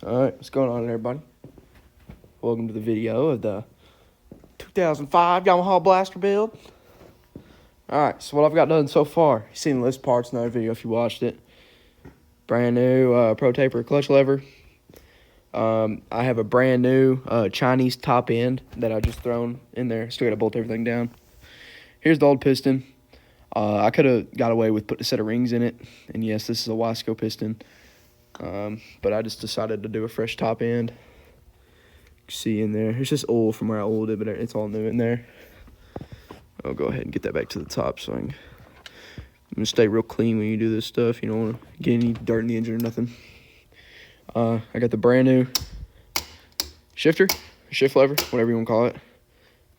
Alright, what's going on everybody? Welcome to the video of the 2005 Yamaha Blaster build. Alright, so what I've got done so far, you've seen the list parts in another video if you watched it. Brand new Pro Taper clutch lever. I have a brand new Chinese top end that I just thrown in there. Still got to bolt everything down. Here's the old piston. I could have got away with putting a set of rings in it. And yes, this is a Wasco piston. But I just decided to do a fresh top end. You can see in there, it's just oil from where I oiled it, but it's all new in there. I'll go ahead and get that back to the top so I'm gonna stay real clean when you do this stuff. You don't want to get any dirt in the engine or nothing. I got the brand new shifter, shift lever, whatever you want to call it.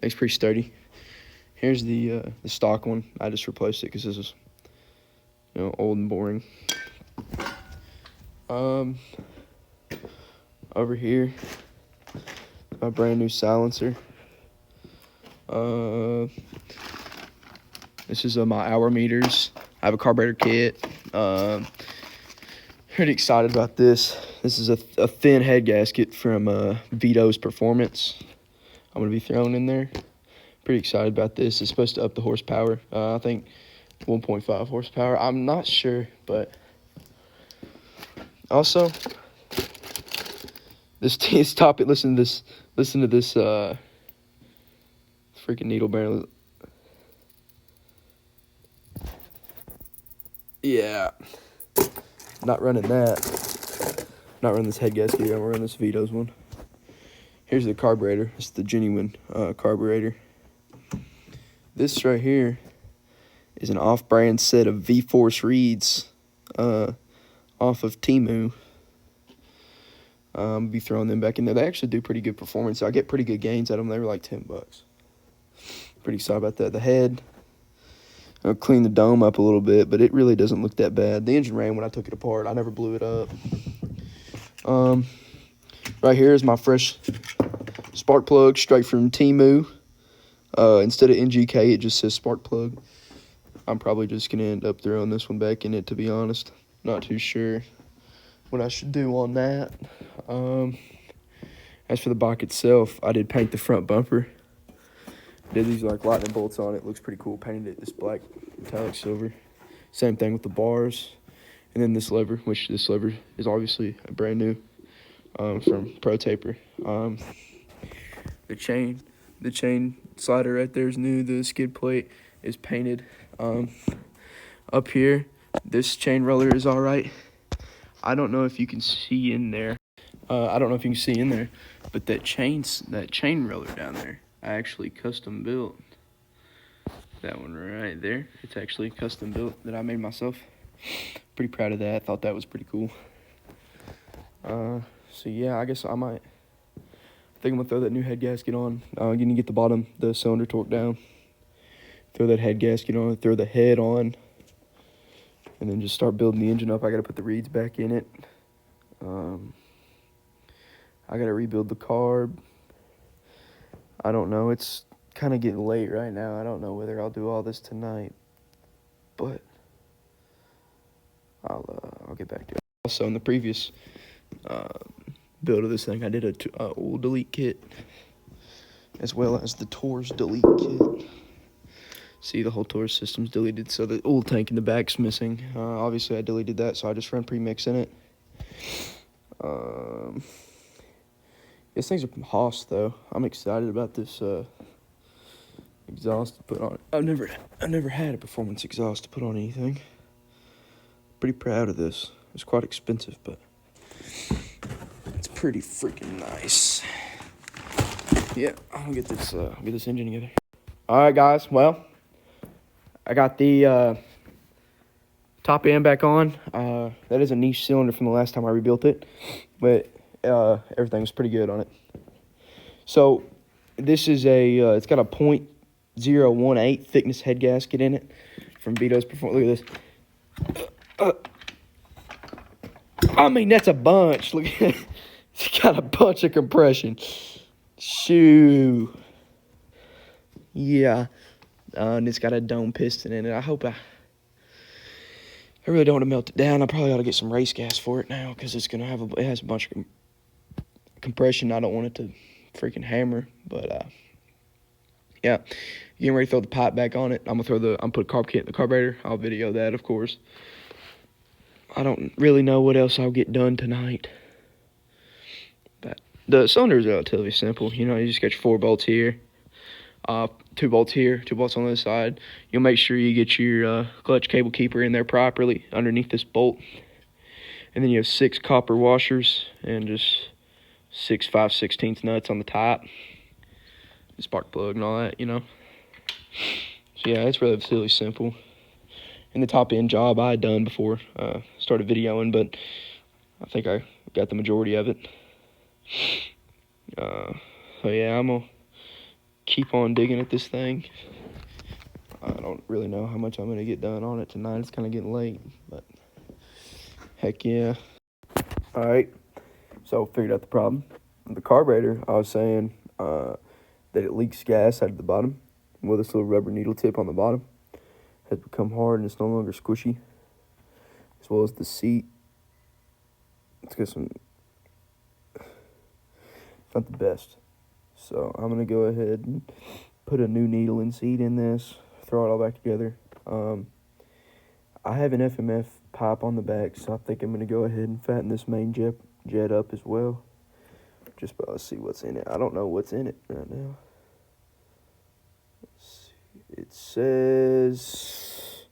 It's pretty sturdy. Here's the stock one. I just replaced it because this is, old and boring. Over here, my brand new silencer. This is my hour meters. I have a carburetor kit. Pretty excited about this. This is a thin head gasket from Vito's Performance. I'm gonna be throwing in there. Pretty excited about this. It's supposed to up the horsepower. I think 1.5 horsepower. I'm not sure, but also this topic. Listen to this. Listen to this. Freaking needle bearing. Yeah. Not running that. Not running this head gasket. I'm running this Vito's one. Here's the carburetor. It's the genuine carburetor. This right here is an off-brand set of V-Force reeds off of Temu. I'll be throwing them back in there. They actually do pretty good performance. I get pretty good gains out of them. They were like $10. Pretty excited about that. The head, I'll clean the dome up a little bit, but it really doesn't look that bad. The engine ran when I took it apart. I never blew it up. Right here is my fresh spark plug straight from Temu. Instead of NGK, it just says spark plug. I'm probably just going to end up throwing this one back in it, to be honest. Not too sure what I should do on that. As for the bike itself, I did paint the front bumper. Did these like lightning bolts on it. Looks pretty cool. Painted it this black metallic silver. Same thing with the bars. And then this lever, which this lever is obviously a brand new from Pro Taper. The chain slider right there is new. The skid plate is painted. Up here, this chain roller is all right. I don't know if you can see in there. But that chain roller down there, I actually custom built. That one right there, it's actually custom built that I made myself. Pretty proud of that. Thought that was pretty cool. So yeah, I guess I think I'm gonna throw that new head gasket on. You need to get the cylinder torque down. Throw that head gasket on, throw the head on, and then just start building the engine up. I gotta put the reeds back in it. I gotta rebuild the carb. I don't know. It's kind of getting late right now. I don't know whether I'll do all this tonight, but I'll get back to it. Also, in the previous build of this thing, I did a oil delete kit as well as the Tor's delete kit. See, the whole Tor's system's deleted, so the oil tank in the back's missing. Obviously, I deleted that, so I just run premix in it. These things are from Haas, though. I'm excited about this exhaust to put on it. I've never had a performance exhaust to put on anything. Pretty proud of this. It's quite expensive, but it's pretty freaking nice. Yeah, I'll get this engine together. All right, guys. Well, I got the top end back on. That is a niche cylinder from the last time I rebuilt it, but everything was pretty good on it. So this is it's got a .018 thickness head gasket in it from Vito's Performance. Look at this. I mean, that's a bunch. Look, it's got a bunch of compression. Shoo. Yeah. And it's got a dome piston in it. I really don't want to melt it down. I probably ought to get some race gas for it now because it has a bunch of compression. I don't want it to freaking hammer, but yeah, getting ready to throw the pipe back on it. I'm gonna put a carb kit in the carburetor. I'll video that, of course. I don't really know what else I'll get done tonight, but the cylinder is relatively simple. You know, you just got your 4 bolts here, 2 bolts here, 2 bolts on this side. You'll make sure you get your clutch cable keeper in there properly underneath this bolt. And then you have 6 copper washers and just 6 5/16 nuts on the top. Spark plug and all that, you know. So yeah, it's relatively simple. And the top end job I had done before started videoing, but I think I got the majority of it. So yeah, I'm gonna keep on digging at this thing. I don't really know how much I'm gonna get done on it tonight. It's kind of getting late, but heck yeah. All right, so figured out the problem. The carburetor, I was saying that it leaks gas out of the bottom. Well, this little rubber needle tip on the bottom has become hard and it's no longer squishy, as well as the seat. It's got some, not the best. So I'm gonna go ahead and put a new needle and seat in this, throw it all back together. I have an FMF pipe on the back, so I think I'm gonna go ahead and fatten this main jet up as well. Just let's see what's in it. I don't know what's in it right now. Let's see. It says,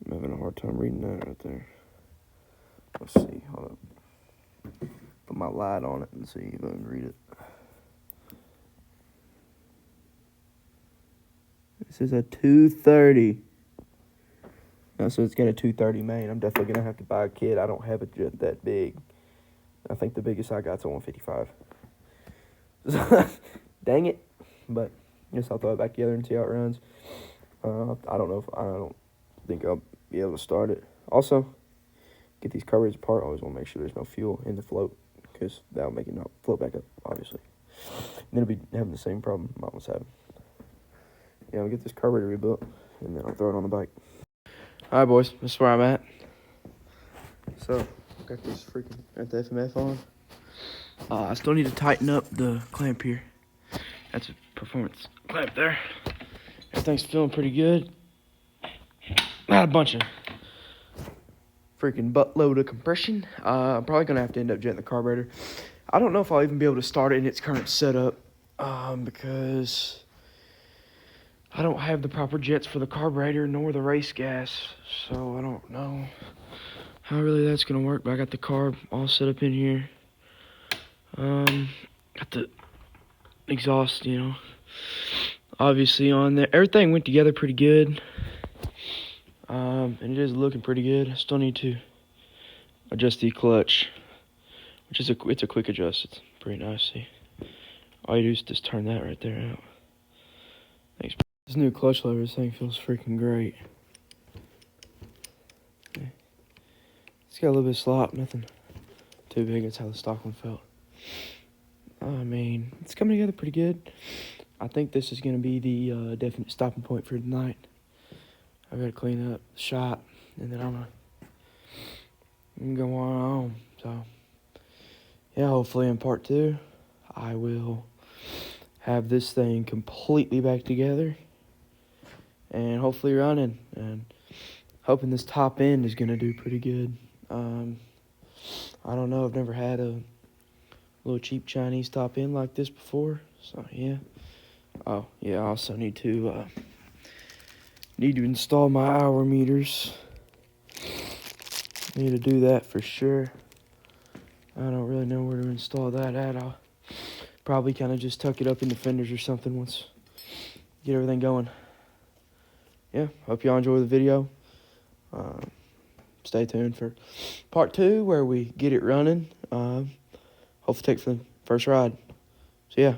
I'm having a hard time reading that right there. Let's see. Hold up. Put my light on it and see if I can read it. This is a 230. Now, so it's got a 230 main. I'm definitely going to have to buy a kit. I don't have a jet that big. I think the biggest I got's a 155. Dang it. But I guess I'll throw it back together and see how it runs. I don't think I'll be able to start it. Also, get these carburetors apart. I always want to make sure there's no fuel in the float, because that'll make it not float back up, obviously. And then it'll be having the same problem I was having. Yeah, I'll get this carburetor rebuilt, and then I'll throw it on the bike. All right, boys, this is where I'm at. So, got this got the FMF on. I still need to tighten up the clamp here. That's a performance clamp there. Everything's feeling pretty good. Not a bunch of freaking buttload of compression. I'm probably gonna have to end up jetting the carburetor. I don't know if I'll even be able to start it in its current setup, because I don't have the proper jets for the carburetor nor the race gas, so I don't know how really that's gonna work. But I got the carb all set up in here. Got the exhaust, you know, obviously on there. Everything went together pretty good. And it is looking pretty good. I still need to adjust the clutch, which is it's a quick adjust. It's pretty nice. See, all you do is just turn that right there out. Thanks. This new clutch lever, this thing feels freaking great. Okay. It's got a little bit of slop, nothing too big. That's how the stock one felt. I mean, it's coming together pretty good. I think this is going to be the definite stopping point for tonight. I got to clean up the shop, and then I'm gonna go on home. So, yeah, hopefully in part 2, I will have this thing completely back together and hopefully running, and hoping this top end is gonna do pretty good. I don't know, I've never had a little cheap Chinese top end like this before, so yeah. Oh yeah, I also need to install my hour meters. Need to do that for sure. I don't really know where to install that at. I'll probably kind of just tuck it up in the fenders or something once get everything going. Yeah, hope y'all enjoy the video. Stay tuned for part 2 where we get it running. Hopefully take the first ride. So yeah.